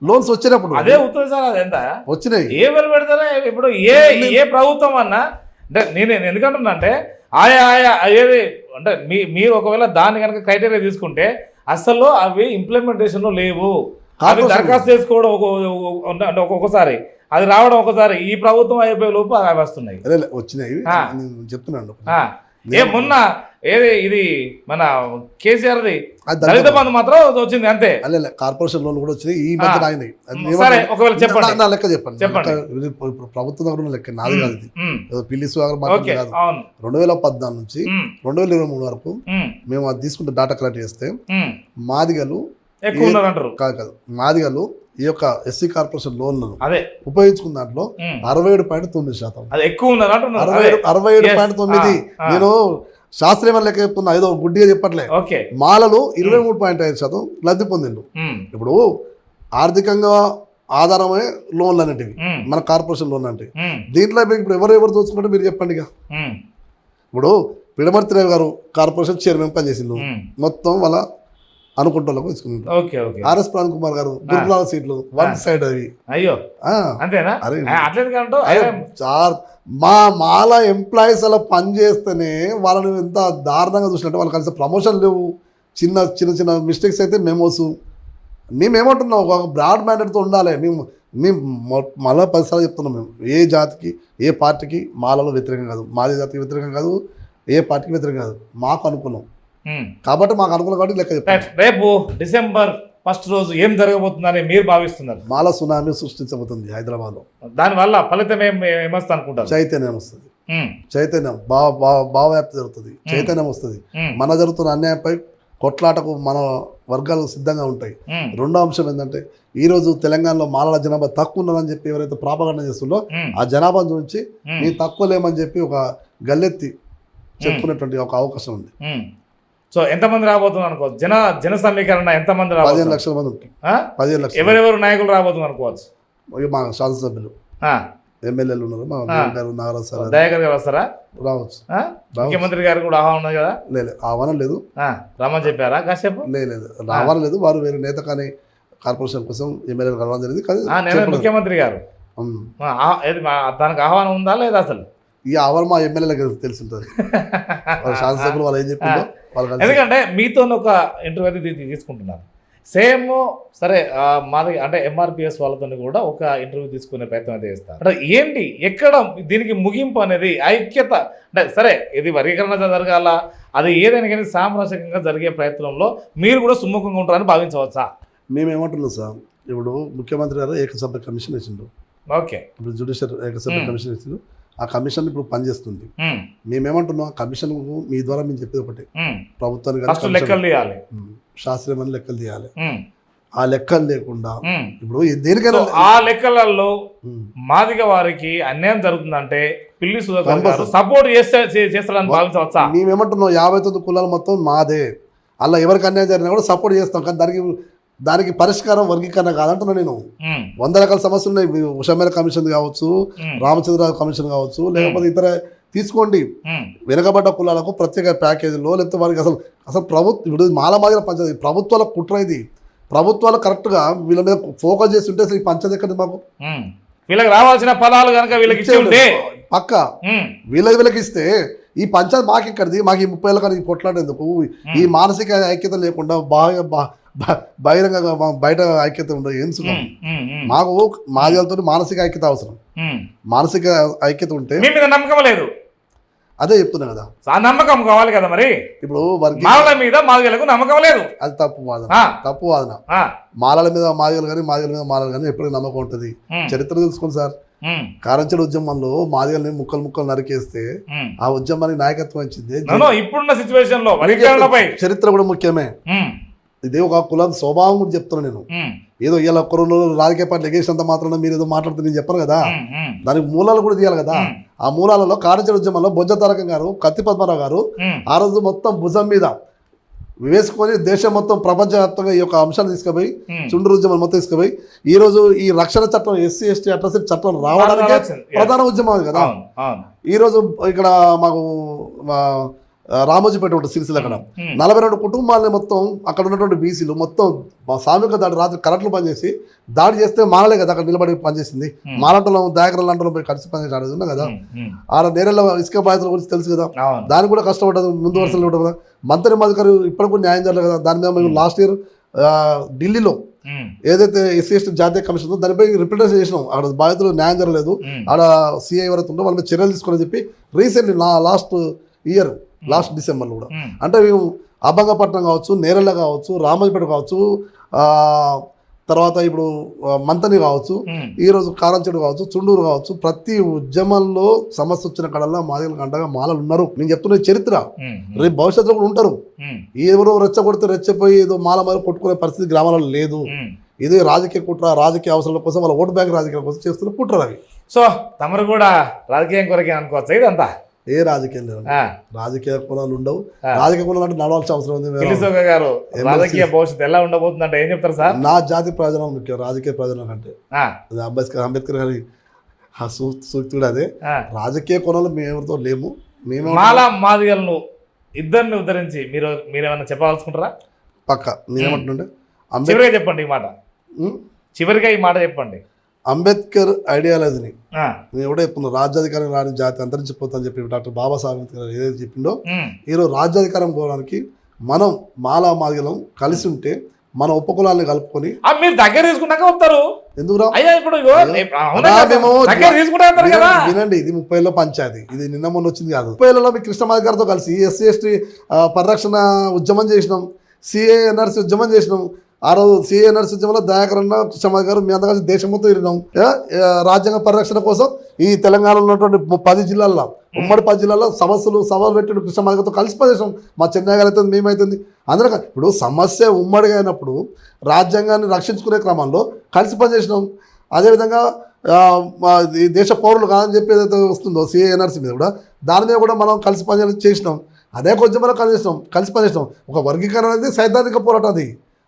లోన్స్ వచ్చినప్పుడు అదే అవుతుంది సార్, అది ఎంత వచ్చినాయి ఏమని పెడతారా. ఇప్పుడు ఏ ప్రభుత్వం అన్నా అంటే నేను ఎందుకంటున్నా అంటే ఆయా ఏది అంటే మీరు ఒకవేళ దాన్ని కనుక క్రైటీరియా తీసుకుంటే అసలు అవి ఇంప్లిమెంటేషన్లో లేవు. అవి దరఖాస్తు చేసుకోవడం ఒక్కొక్కసారి, అది రావడం ఒకసారి, ఈ ప్రభుత్వం అయిపోయే లోపు అవి వస్తున్నాయి వచ్చినాయి చెప్తున్నాను. మొన్న ఇది మన కేసీఆర్ది దళిత బంధు మాత్రం వచ్చింది అంతే. కార్పొరేషన్ లోన్ కూడా వచ్చినాయి ఈ మధ్య అయినాయి. చెప్పండి లెక్క చెప్పండి, ప్రభుత్వం దగ్గర లెక్క నాది కాదు, ఇది పిల్లి సుధాకర్ కాదు. 2014 నుంచి 2023 వరకు మేము అది తీసుకుంటే డాటా కలెక్ట్ చేస్తే మాదిగలు కాదు మాదిగలు ఈ యొక్క ఎస్సీ కార్పొరేషన్ లోన్లను ఉపయోగించుకున్న దాంట్లో 67.9%, 67.9. నేను శాస్త్రీయమైన లెక్క చెప్తున్నా, ఏదో గుడ్డిగా చెప్పట్లే. మాలలు 23.5% లబ్ధి పొందిండు. ఇప్పుడు ఆర్థికంగా ఆధారమే లోన్లు అనేటివి మన కార్పొరేషన్ లోన్ అంటే. దీంట్లో ఇప్పుడు ఎవరు దోచుకుంటే మీరు చెప్పండి. ఇక ఇప్పుడు పిడమర్తి రావు గారు కార్పొరేషన్ చైర్మన్ పనిచేసిండు, మొత్తం వాళ్ళ అనుకుంటూ తీసుకున్నారు. ఆర్ఎస్ ప్రాణ్ కుమార్ గారు గురుకులాల సీట్లు 1 side అవి. అయ్యో అంతేనా? మా మాల ఎంప్లాయీస్ అలా పని చేస్తేనే వాళ్ళని ఎంత దారుణంగా చూసినట్టు వాళ్ళు కలిసి ప్రమోషన్ లేవు, చిన్న చిన్న మిస్టేక్స్ అయితే మెమోస్. మేమేమంటున్నాం ఒక బ్రాడ్ మ్యాండేట్తో ఉండాలి. మేము మళ్ళీ 10 సార్లు చెప్తున్నాం, మేము ఏ జాతికి ఏ పార్టీకి మాలలో వ్యతిరేకం కాదు, మాది జాతికి వ్యతిరేకం కాదు, ఏ పార్టీకి వ్యతిరేకం కాదు, మాకు అనుకూలం కాబట్టి మాకు అనుకూలం కాబట్టి లెక్క చెప్పండి. రేపు December 1st రోజు ఏం జరగబోతుందని మీరు భావిస్తున్నారు? మాల సునామీ సృష్టించబోతుంది హైదరాబాద్ లో. దానివల్ల ఫలితం ఏమొస్తుంది అనుకుంటారు? చైతన్యం వస్తుంది, చైతన్యం భావవ్యాప్తి జరుగుతుంది, చైతన్యం వస్తుంది. మన జరుగుతున్న అన్యాయంపై కొట్లాటకు మన వర్గాలు సిద్ధంగా ఉంటాయి. రెండో అంశం ఏంటంటే ఈరోజు తెలంగాణలో మాలల జనాభా తక్కువ ఉన్నదని చెప్పి ఎవరైతే ప్రాపగండ చేస్తుందో ఆ జనాభా నుంచి మీ తక్కువ లేమని చెప్పి ఒక గల్లెత్తి చెప్పుకునేటువంటి ఒక అవకాశం ఉంది. సో ఎంతమంది రాబోతున్నారు అనుకో జన సమీకరణ ఎంతమంది 15 లక్షల మంది ఉంటారు. 15 లక్షలు ఎవరెవరు నాయకులు రాబోతున్నారు అనుకోవచ్చు. మా శాసనసభ్యులు ఎమ్మెల్యేలు ఉన్నారు. మా గారు నాగరాజు సార్ దయాకర్ గారు వస్తారా? రావచ్చు. ముఖ్యమంత్రి గారు కూడా ఆహ్వానం ఉన్నది కదా? లేదు ఆహ్వానం లేదు. రమ్మని చెప్పారా కాసేపు? లేదు ఆహ్వానం లేదు. వారు వేరే నేత కానీ కార్పొరేషన్ కోసం ఎమ్మెల్యేలు కలవడం జరిగింది. కానీ ముఖ్యమంత్రి గారు దానికి ఆహ్వానం ఉందా లేదా? అసలు ఈ ఆహ్వానం మా ఎమ్మెల్యేలకు తెలిసి ఉంటుంది. శాసనసభ్యులు వాళ్ళు ఏం చెప్పిందో వాళ్ళు. ఎందుకంటే మీతో ఒక ఇంటర్వ్యూ అయితే తీసుకుంటున్నాను. సేమ్ సరే మాది అంటే ఎంఆర్పిఎస్ వాళ్ళతో కూడా ఒక ఇంటర్వ్యూ తీసుకునే ప్రయత్నం అయితే చేస్తారు. అంటే ఏంటి ఎక్కడ దీనికి ముగింపు అనేది ఐక్యత అంటే సరే ఇది వర్గీకరణ జరగాల అది ఏదైనా కానీ సామరస్యంగా జరిగే ప్రయత్నంలో మీరు కూడా సుముఖంగా ఉంటారని భావించవచ్చా? మేమేమంటున్నాం సార్, ఇప్పుడు ముఖ్యమంత్రి గారు ఏకసభ్య కమిషన్ ఇచ్చిండు. ఓకే, ఇప్పుడు జ్యుడిషియల్ ఏకసభ్య కమిషన్ ఇచ్చిండు. ఆ కమిషన్ ఇప్పుడు పనిచేస్తుంది. మేమేమంటున్నాం, కమిషన్ మీ ద్వారా మేము చెప్పేది ఒకటి, ప్రభుత్వానికి లెక్కలు తీయాలి, శాస్త్రీయమైన లెక్కలు తీయాలి. ఆ లెక్కలు లేకుండా ఇప్పుడు దేనికైనా ఆ లెక్కలలో మాదిగ వారికి అన్యాయం జరుగుతుందంటే పిల్లి సుధాకర్ గారు సపోర్ట్ చేస్తారని భావించవచ్చా? మేమేమంటున్నాం, 59 కులాలు మొత్తం మాదే, అలా ఎవరికి అన్యాయం జరిగినా కూడా సపోర్ట్ చేస్తాం. కానీ దానికి పరిష్కారం వర్గీకరణ కాదంటున్నా నేను. 100 రకాల సమస్యలు ఉన్నాయి. ఉషమేర కమిషన్ కావచ్చు, రామచంద్రరావు కమిషన్ కావచ్చు, లేకపోతే ఇతర తీసుకోండి. వెనుకబడ్డ కులాలకు ప్రత్యేక ప్యాకేజీలో లేకపోతే వారికి అసలు ప్రభుత్వం ఇప్పుడు మాలమాదిగల పంచాయతీ ప్రభుత్వాల కుట్ర ఇది. ప్రభుత్వాలు కరెక్ట్గా వీళ్ళ మీద ఫోకస్ చేస్తుంటే అసలు ఈ పంచాయతీ ఎక్కడ మాకు వీళ్ళకి రావాల్సిన పదాలు కనుక వీళ్ళకి ఇచ్చే పక్క వీళ్ళకి ఇస్తే ఈ పంచాయతీ మాకు ఇక్కడిది, మాకు ఈ 30 ఏళ్ళ కానీ కొట్లాడేందుకు ఈ మానసిక ఐక్యత లేకుండా బహిరంగంగా బయట ఐక్యత ఉండదు. ఏం సుఖం మాకు మాదిగలతో మానసిక ఐక్యత అవసరం. మానసిక ఐక్యత ఉంటే నమ్మకం లేదు, అదే చెప్తున్నా కదా. నమ్మకం కావాలి కదా. మరి ఇప్పుడు మాలల మీద మాదిగలకు నమ్మకం లేదు, అది తప్పు వాదన. మాలల మీద మాదిగలు కానీ మాదిగల మీద మాలలు కానీ ఎప్పటికీ నమ్మకం ఉంటుంది. చరిత్ర తెలుసుకోండి సార్. కారంచెడు ఉద్యమంలో మాదిగల్ని ముక్కలు నరికేస్తే ఆ ఉద్యమానికి నాయకత్వం ఇచ్చింది ఇప్పుడున్న సిచ్యువేషన్ లో. చరిత్ర కూడా ముఖ్యమే. ఇదే ఒక కులం స్వభావం కూడా చెప్తున్నా నేను. ఏదో ఇలా ఒక్కరు రాజకీయ పార్టీ ఎగేసినంత మాత్రం మీరు ఏదో మాట్లాడుతూ నేను చెప్పను కదా. దానికి మూలాలు కూడా తీయాలి కదా. ఆ మూలాలలో కారంచెడు ఉద్యమంలో బొజ్జ తారకం గారు, కత్తి పద్మరావు గారు ఆ రోజు మొత్తం భుజం మీద వేసుకొని దేశం మొత్తం ప్రపంచవ్యాప్తంగా ఈ యొక్క అంశాన్ని తీసుకుపోయి చుండ్రు ఉద్యమం మొత్తం తీసుకుపోయి ఈ రోజు ఈ రక్షణ చట్టం SC ST అట్రాసిటీ చట్టం రావడానికి ప్రధాన ఉద్యమం కదా. ఈ రోజు ఇక్కడ మాకు రామోజీపేట ఉంటుంది సిరిసిల్ల, అక్కడ 42 కుటుంబాలని మొత్తం అక్కడ ఉన్నటువంటి బీసీలు మొత్తం సామూహిక దాడి రాత్రి కరెంట్లు పనిచేసి దాడి చేస్తే మాలలే కదా అక్కడ నిలబడి పనిచేసింది. మాలంటలో దాయకర లాంటలో పోయి కలిసి పనిచేసి ఆడేది ఉన్నా కదా. ఆ నేరల ఇసుక బాధితుల గురించి తెలుసు కదా, దానికి కూడా కష్టపడ్డది, ముందు వరుసలు ఉంటుంది కదా. మంత్రి మధుకర్ ఇప్పటికి కూడా న్యాయం జరగదు కదా. దాని మీద మేము లాస్ట్ ఇయర్ ఢిల్లీలో ఏదైతే SC ST జాతీయ కమిషన్ ఉందో దానిపై రిప్రజెంటేషన్ చేసినాం. అక్కడ బాధితులు న్యాయం జరగలేదు, ఆడ CI ఎవరైతే ఉందో వాళ్ళ మీద చర్యలు తీసుకోవాలని చెప్పి రీసెంట్లీ లాస్ట్ డిసెంబర్లో కూడా. అంటే మేము అభంగపట్నం కావచ్చు, నేరెళ్ళ కావచ్చు, రామోజీపేట కావచ్చు, తర్వాత ఇప్పుడు మంతని కావచ్చు, ఈరోజు కారంచెడు కావచ్చు, చుండూరు కావచ్చు, ప్రతి ఉద్యమంలో సమస్య వచ్చిన కడల్లా మాదిగలకు అండగా మాలలు ఉన్నారు. నేను చెప్తున్న చరిత్ర. రేపు భవిష్యత్తులో కూడా ఉంటారు. ఎవరో రెచ్చగొడితే రెచ్చపోయి ఏదో మాల కొట్టుకునే పరిస్థితి గ్రామాలలో లేదు. ఇది రాజకీయ కుట్ర, రాజకీయ అవసరాల కోసం, వాళ్ళ ఓటు బ్యాంక్ రాజకీయాల కోసం చేస్తున్న కుట్ర అవి. సో తమరు కూడా రాజకీయం కొరకే అనుకోవచ్చు ఇదంతా? ఏ రాజకీయం లేదు, రాజకీయ కులాలు ఉండవు. రాజకీయ కులాలు అంటే నడవాల్సిన అవసరం ఉంది. గారు రాజకీయ భవిష్యత్తు ఎలా ఉండబోతుంది అంటే ఏం చెప్తారు సార్? నా జాతి ప్రయోజనం ముఖ్యం, రాజకీయ ప్రయోజనం కంటే. అంబేద్కర్ గారి సూక్తి కూడా అదే. రాజకీయ కులాలు మేమెవరితో లేము. మేము మాదిగలను ఇద్దరిని ఉద్ధరించి మీరేమన్నా చెప్పాల్సుకుంటారా? పక్క నేనేమంటుండే చివరిగా చెప్పండి ఈ మాట, చివరిగా ఈ మాట చెప్పండి. అంబేద్కర్ ఐడియాలజీని నేను కూడా చెప్తున్నా, రాజ్యాధికారం రాని జాతి అంతరించిపోతుందని చెప్పి డాక్టర్ బాబాసాహెబ్ అంబేద్కర్ ఏదైతే చెప్పిండో, ఈరోజు రాజ్యాధికారం పోవడానికి మనం మాదిగలం కలిసి ఉంటే మన ఉపకులాన్ని కలుపుకొని మీరు దగ్గర తీసుకున్నాక వస్తారు. ఎందుకు వినండి, ఇది 30 ఏళ్ళ పంచాయతీ, ఇది నిన్న మొన్న వచ్చింది కాదు. 30 ఏళ్ళలో మీ కృష్ణమాది గారితో కలిసి SC ST పరిరక్షణ ఉద్యమం చేసినాం, CA NRC ఉద్యమం చేసినాం. ఆ రోజు CA NRC ఉద్యమంలో దయాకరణ, కృష్ణమాది గారు మీ అంతా కలిసి దేశం మొత్తం తిరిగినాం. రాజ్యాంగ పరిరక్షణ కోసం ఈ తెలంగాణలో ఉన్నటువంటి 10 జిల్లాల్లో ఉమ్మడి 10 జిల్లాలో సమస్యలు సవాలు పెట్టిన కృష్ణ మాదిగతో కలిసి పనిచేసాం. మా చెన్నై గారు అవుతుంది, మేమైతుంది అందరూ. ఇప్పుడు సమస్య ఉమ్మడిగా అయినప్పుడు రాజ్యాంగాన్ని రక్షించుకునే క్రమంలో కలిసి పనిచేసినాం. అదేవిధంగా ఈ దేశ పౌరులు కాదని చెప్పి ఏదైతే వస్తుందో సిఏ ఎన్ఆర్సీ మీద కూడా దాని మీద కూడా మనం కలిసి పని చేసినాం. అదే కొంచెం మనం కలిసి పనిచేసినాం. ఒక వర్గీకరణ అనేది సైద్ధాంతిక పోరాటం,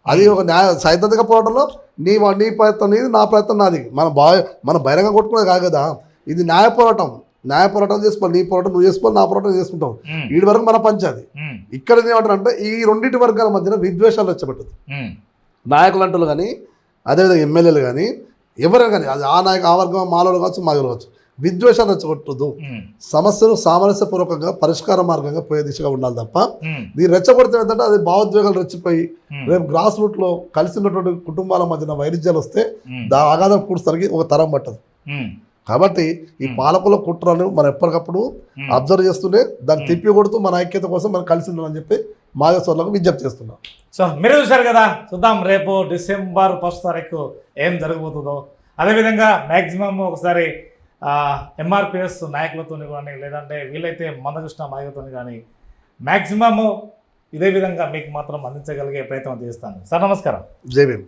అది ఒక సైద్ధాంతిక పోరాటంలో నీ ప్రయత్నం నీది, నా ప్రయత్నం నాది. మన బహిరంగ కొట్టుకునేది కాదు కదా, ఇది న్యాయ పోరాటం చేసుకోవాలి. నీ పోరాటం నువ్వు చేసుకోవాలి, నా పోరాటం చేసుకుంటాం. వీడి వరకు మన పంచాది. ఇక్కడ ఏమంటారంటే ఈ రెండింటి వర్గాల మధ్యన విద్వేషాలు వచ్చబెట్టదు. నాయకులు అంటూ కానీ అదేవిధంగా ఎమ్మెల్యేలు కానీ ఎవరైనా కానీ, అది ఆ నాయకు ఆ వర్గం మాలో కావచ్చు మాలో కావచ్చు, విద్వేషాలు రెచ్చగొట్టదు. సమస్యను సామరస్యపూర్వకంగా పరిష్కార మార్గంగా పోయే దిశగా ఉండాలి తప్ప దీన్ని రెచ్చగొడితే ఏంటంటే అది భావోద్వేగాలు రెచ్చిపోయి రేపు గ్రాస్ రూట్ లో కలిసి ఉన్నటువంటి కుటుంబాల మధ్యన వైరుధ్యాలు వస్తే ఆఘాతం పూడ్చడానికి ఒక తరం పట్టదు. కాబట్టి ఈ పాలకుల కుట్రను మనం ఎప్పటికప్పుడు అబ్జర్వ్ చేస్తూనే దాన్ని తిప్పి కొడుతూ మన ఐక్యత కోసం మనం కలిసి ఉండాలని చెప్పి మాగస్వర్లకు విజ్ఞప్తి చేస్తున్నాం. సో మీరు చూశారు కదా, చూద్దాం రేపు డిసెంబర్ 1 తారీఖు ఏం జరగబోతుందో. అదేవిధంగా మ్యాక్సిమం ఒకసారి ఎంఆర్పిఎస్ నాయకులతో కానీ లేదంటే వీలైతే మందకృష్ణ మాదిగతో కానీ మ్యాక్సిమము ఇదే విధంగా మీకు మాత్రం అందించగలిగే ప్రయత్నం చేస్తాను. సార్ నమస్కారం. జై భీమ్.